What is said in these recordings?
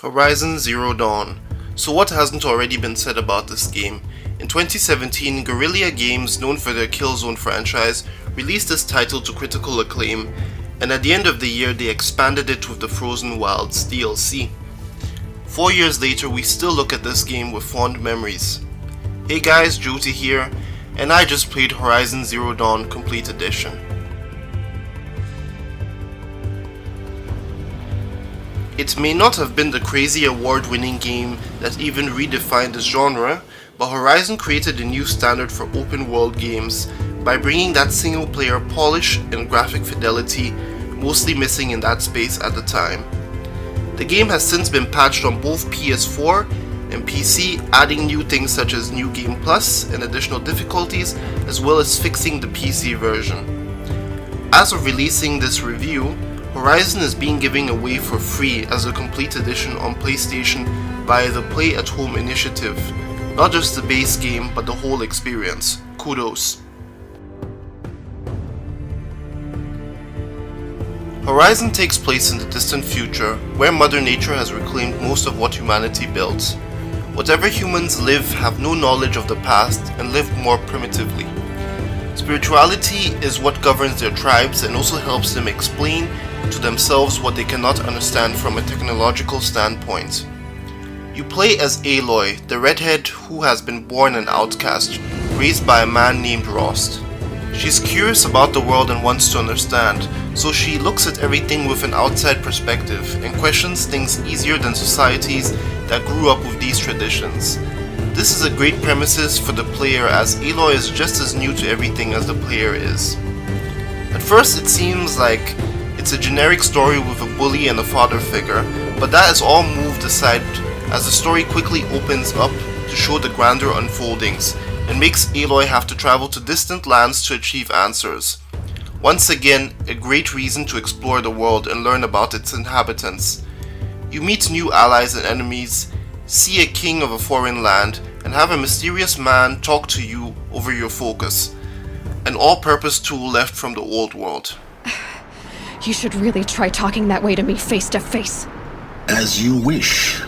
Horizon Zero Dawn. So what hasn't already been said about this game? In 2017, Guerrilla Games, known for their Killzone franchise, released this title to critical acclaim, and at the end of the year they expanded it with the Frozen Wilds DLC. 4 years later, we still look at this game with fond memories. Hey guys, Jehuty here, and I just played Horizon Zero Dawn Complete Edition. It may not have been the crazy award-winning game that even redefined this genre, but Horizon created a new standard for open-world games by bringing that single-player polish and graphic fidelity mostly missing in that space at the time. The game has since been patched on both PS4 and PC, adding new things such as New Game Plus and additional difficulties, as well as fixing the PC version. As of releasing this review, Horizon is being given away for free as a complete edition on PlayStation via the Play at Home initiative. Not just the base game, but the whole experience. Kudos. Horizon takes place in the distant future, where Mother Nature has reclaimed most of what humanity built. Whatever humans live have no knowledge of the past and live more primitively. Spirituality is what governs their tribes and also helps them explain to themselves what they cannot understand from a technological standpoint. You play as Aloy, the redhead who has been born an outcast, raised by a man named Rost. She's curious about the world and wants to understand, so she looks at everything with an outside perspective and questions things easier than societies that grew up with these traditions. This is a great premises for the player, as Aloy is just as new to everything as the player is. At first it seems like it's a generic story with a bully and a father figure, but that is all moved aside as the story quickly opens up to show the grander unfoldings and makes Aloy have to travel to distant lands to achieve answers. Once again, a great reason to explore the world and learn about its inhabitants. You meet new allies and enemies, see a king of a foreign land, and have a mysterious man talk to you over your focus, an all-purpose tool left from the old world. You should really try talking that way to me face to face. As you wish.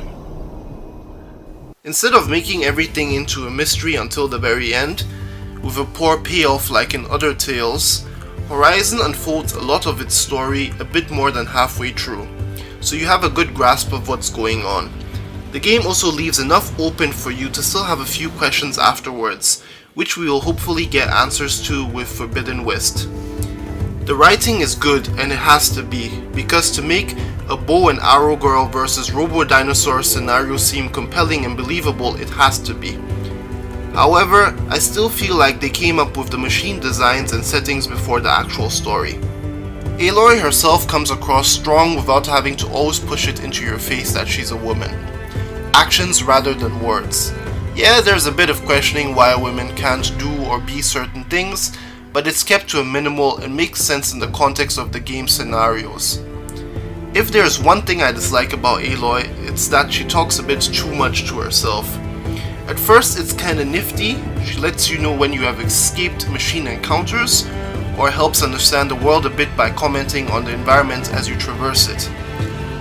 Instead of making everything into a mystery until the very end, with a poor payoff like in other tales, Horizon unfolds a lot of its story a bit more than halfway through, so you have a good grasp of what's going on. The game also leaves enough open for you to still have a few questions afterwards, which we will hopefully get answers to with Forbidden West. The writing is good, and it has to be, because to make a bow and arrow girl versus robo-dinosaur scenario seem compelling and believable, it has to be. However, I still feel like they came up with the machine designs and settings before the actual story. Aloy herself comes across strong without having to always push it into your face that she's a woman. Actions rather than words. Yeah, there's a bit of questioning why women can't do or be certain things, but it's kept to a minimal and makes sense in the context of the game scenarios. If there's one thing I dislike about Aloy, it's that she talks a bit too much to herself. At first it's kinda nifty, she lets you know when you have escaped machine encounters, or helps understand the world a bit by commenting on the environment as you traverse it.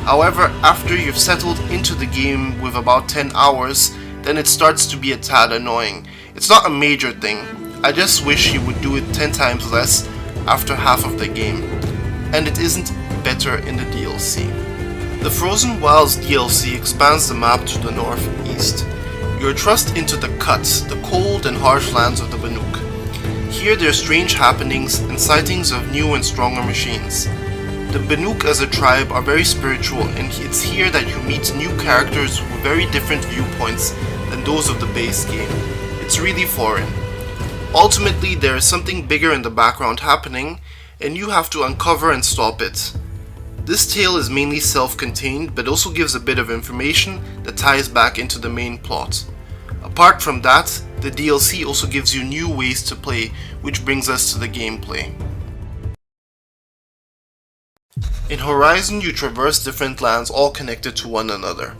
However, after you've settled into the game with about 10 hours, then it starts to be a tad annoying. It's not a major thing, I just wish you would do it 10 times less after half of the game, and it isn't better in the DLC. The Frozen Wilds DLC expands the map to the northeast. You're thrust into the Cut, the cold and harsh lands of the Banuk. Here there are strange happenings and sightings of new and stronger machines. The Banuk as a tribe are very spiritual, and it's here that you meet new characters with very different viewpoints than those of the base game. It's really foreign. Ultimately, there is something bigger in the background happening, and you have to uncover and stop it. This tale is mainly self-contained, but also gives a bit of information that ties back into the main plot. Apart from that, the DLC also gives you new ways to play, which brings us to the gameplay. In Horizon, you traverse different lands all connected to one another.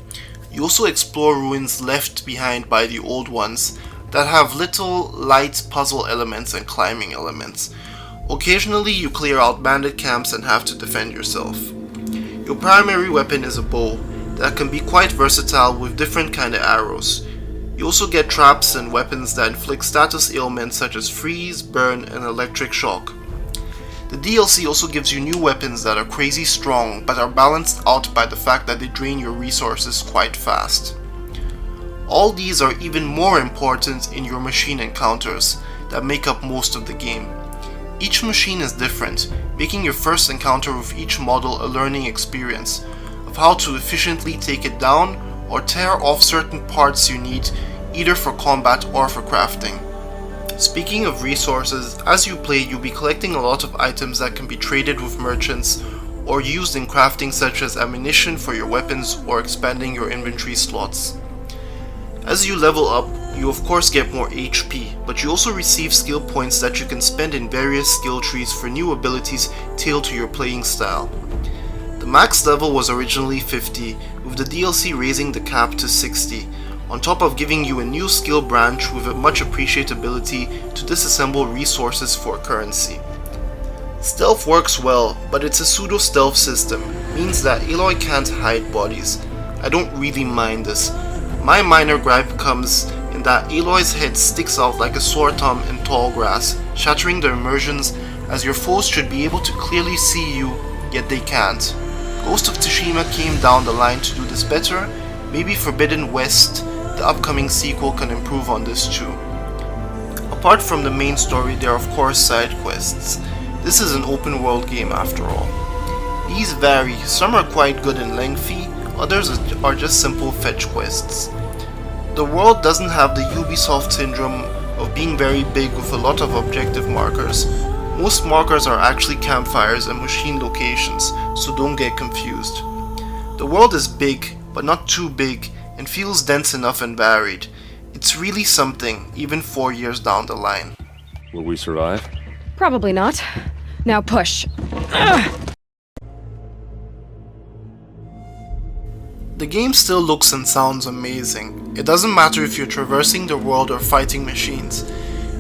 You also explore ruins left behind by the old ones that have little light puzzle elements and climbing elements. Occasionally you clear out bandit camps and have to defend yourself. Your primary weapon is a bow, that can be quite versatile with different kind of arrows. You also get traps and weapons that inflict status ailments such as freeze, burn, and electric shock. The DLC also gives you new weapons that are crazy strong but are balanced out by the fact that they drain your resources quite fast. All these are even more important in your machine encounters that make up most of the game. Each machine is different, making your first encounter with each model a learning experience of how to efficiently take it down or tear off certain parts you need either for combat or for crafting. Speaking of resources, as you play you'll be collecting a lot of items that can be traded with merchants or used in crafting, such as ammunition for your weapons or expanding your inventory slots. As you level up, you of course get more HP, but you also receive skill points that you can spend in various skill trees for new abilities tailored to your playing style. The max level was originally 50, with the DLC raising the cap to 60, on top of giving you a new skill branch with a much appreciated ability to disassemble resources for currency. Stealth works well, but it's a pseudo-stealth system, means that Aloy can't hide bodies. I don't really mind this. My minor gripe comes in that Aloy's head sticks out like a sore thumb in tall grass, shattering the immersions as your foes should be able to clearly see you, yet they can't. Ghost of Tsushima came down the line to do this better. Maybe Forbidden West, the upcoming sequel, can improve on this too. Apart from the main story, there are of course side quests. This is an open world game after all. These vary, some are quite good and lengthy, others are just simple fetch quests. The world doesn't have the Ubisoft syndrome of being very big with a lot of objective markers. Most markers are actually campfires and machine locations, so don't get confused. The world is big, but not too big, and feels dense enough and varied. It's really something, even 4 years down the line. Will we survive? Probably not. Now push. The game still looks and sounds amazing. It doesn't matter if you're traversing the world or fighting machines.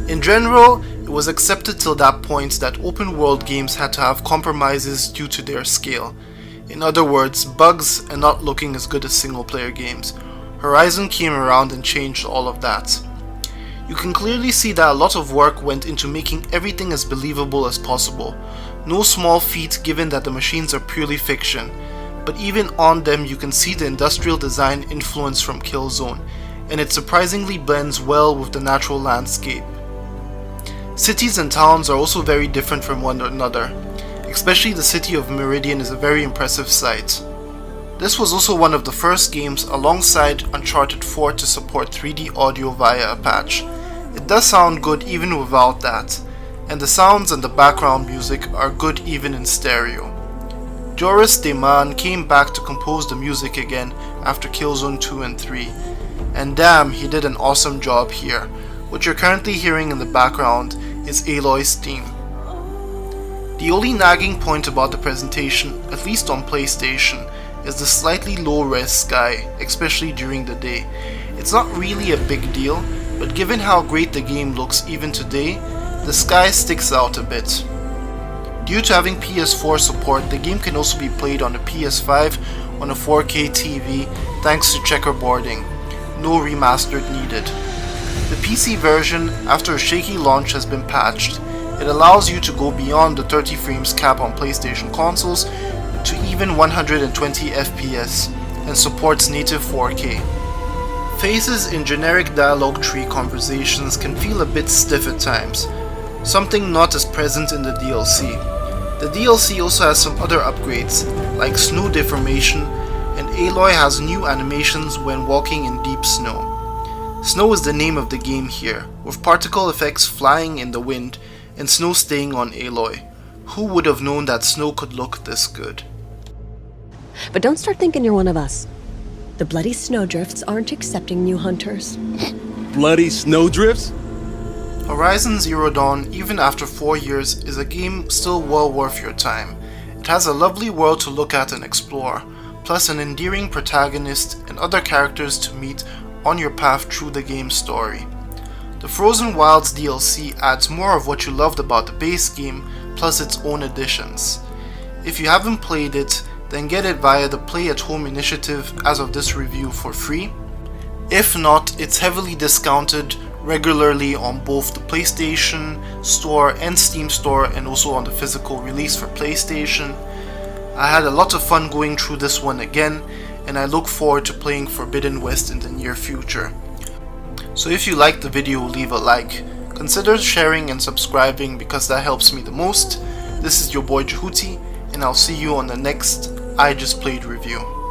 In general, it was accepted till that point that open world games had to have compromises due to their scale. In other words, bugs and not looking as good as single player games. Horizon came around and changed all of that. You can clearly see that a lot of work went into making everything as believable as possible. No small feat given that the machines are purely fiction, but even on them you can see the industrial design influence from Killzone, and it surprisingly blends well with the natural landscape. Cities and towns are also very different from one another. Especially the city of Meridian is a very impressive sight. This was also one of the first games alongside Uncharted 4 to support 3D audio via a patch. It does sound good even without that, and the sounds and the background music are good even in stereo. Joris Deman came back to compose the music again after Killzone 2 and 3, and damn, he did an awesome job here. What you're currently hearing in the background is Aloy's theme. The only nagging point about the presentation, at least on PlayStation, is the slightly low-res sky, especially during the day. It's not really a big deal, but given how great the game looks even today, the sky sticks out a bit. Due to having PS4 support, the game can also be played on the PS5 on a 4K TV thanks to checkerboarding. No remastered needed. The PC version, after a shaky launch, has been patched. It allows you to go beyond the 30 frames cap on PlayStation consoles to even 120 FPS and supports native 4K. Faces in generic dialogue tree conversations can feel a bit stiff at times, something not as present in the DLC. The DLC also has some other upgrades, like snow deformation, and Aloy has new animations when walking in deep snow. Snow is the name of the game here, with particle effects flying in the wind and snow staying on Aloy. Who would have known that snow could look this good? But don't start thinking you're one of us. The bloody snowdrifts aren't accepting new hunters. Bloody snowdrifts? Horizon Zero Dawn, even after 4 years, is a game still well worth your time. It has a lovely world to look at and explore, plus an endearing protagonist and other characters to meet on your path through the game's story. The Frozen Wilds DLC adds more of what you loved about the base game, plus its own additions. If you haven't played it, then get it via the Play at Home initiative as of this review for free. If not, it's heavily discounted regularly on both the PlayStation Store and Steam Store, and also on the physical release for PlayStation. I had a lot of fun going through this one again, and I look forward to playing Forbidden West in the near future. So if you liked the video, leave a like. Consider sharing and subscribing because that helps me the most. This is your boy Jehuty, and I'll see you on the next I Just Played review.